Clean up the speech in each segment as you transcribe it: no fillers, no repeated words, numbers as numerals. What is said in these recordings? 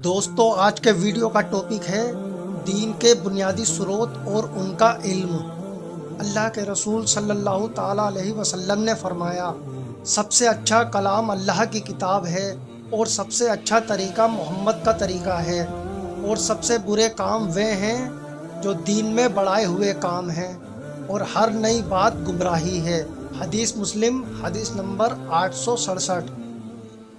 دوستو آج کے ویڈیو کا ٹاپک ہے دین کے بنیادی سروت اور ان کا علم۔ اللہ کے رسول صلی اللہ تعالیٰ علیہ وسلم نے فرمایا، سب سے اچھا کلام اللہ کی کتاب ہے اور سب سے اچھا طریقہ محمد کا طریقہ ہے، اور سب سے برے کام وہ ہیں جو دین میں بڑھائے ہوئے کام ہیں، اور ہر نئی بات گمراہی ہے۔ حدیث مسلم، حدیث نمبر 867۔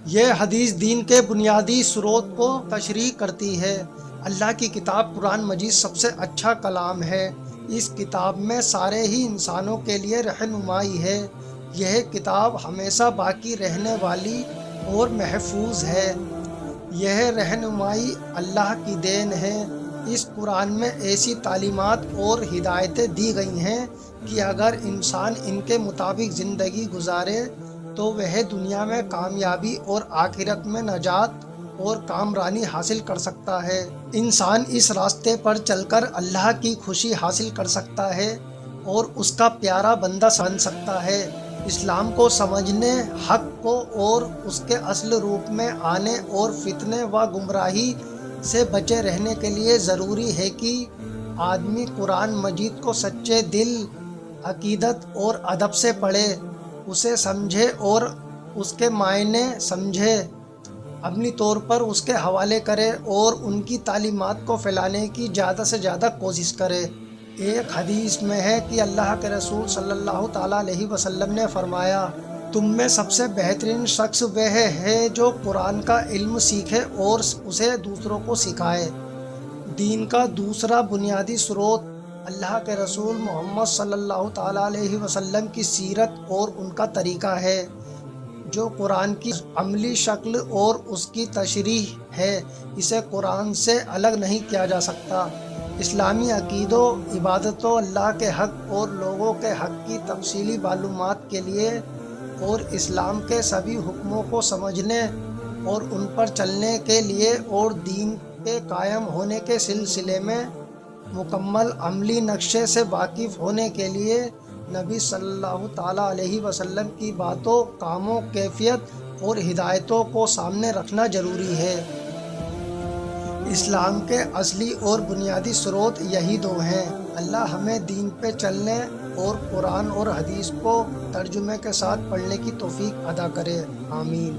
یہ حدیث دین کے بنیادی سروت کو تشریح کرتی ہے۔ اللہ کی کتاب قرآن مجید سب سے اچھا کلام ہے۔ اس کتاب میں سارے ہی انسانوں کے لیے رہنمائی ہے۔ یہ کتاب ہمیشہ باقی رہنے والی اور محفوظ ہے۔ یہ رہنمائی اللہ کی دین ہے۔ اس قرآن میں ایسی تعلیمات اور ہدایتیں دی گئی ہیں کہ اگر انسان ان کے مطابق زندگی گزارے تو وہ دنیا میں کامیابی اور آخرت میں نجات اور کامرانی حاصل کر سکتا ہے۔ انسان اس راستے پر چل کر اللہ کی خوشی حاصل کر سکتا ہے اور اس کا پیارا بندہ بن سکتا ہے۔ اسلام کو سمجھنے، حق کو اور اس کے اصل روپ میں آنے اور فتنے و گمراہی سے بچے رہنے کے لیے ضروری ہے کہ آدمی قرآن مجید کو سچے دل، عقیدت اور ادب سے پڑھے، اسے سمجھے اور اس کے معنی سمجھے، اپنی طور پر اس کے حوالے کرے اور ان کی تعلیمات کو پھیلانے کی زیادہ سے زیادہ کوشش کرے۔ ایک حدیث میں ہے کہ اللہ کے رسول صلی اللہ تعالیٰ علیہ وسلم نے فرمایا، تم میں سب سے بہترین شخص وہ ہے جو قرآن کا علم سیکھے اور اسے دوسروں کو سکھائے۔ دین کا دوسرا بنیادی سروت اللہ کے رسول محمد صلی اللہ تعالیٰ علیہ وسلم کی سیرت اور ان کا طریقہ ہے، جو قرآن کی عملی شکل اور اس کی تشریح ہے۔ اسے قرآن سے الگ نہیں کیا جا سکتا۔ اسلامی عقیدوں، عبادتوں، اللہ کے حق اور لوگوں کے حق کی تفصیلی معلومات کے لیے اور اسلام کے سبھی حکموں کو سمجھنے اور ان پر چلنے کے لیے اور دین کے قائم ہونے کے سلسلے میں مکمل عملی نقشے سے واقف ہونے کے لیے نبی صلی اللہ تعالیٰ علیہ وسلم کی باتوں، کاموں، کیفیت اور ہدایتوں کو سامنے رکھنا ضروری ہے۔ اسلام کے اصلی اور بنیادی سروت یہی دو ہیں۔ اللہ ہمیں دین پہ چلنے اور قرآن اور حدیث کو ترجمے کے ساتھ پڑھنے کی توفیق عطا کرے۔ آمین۔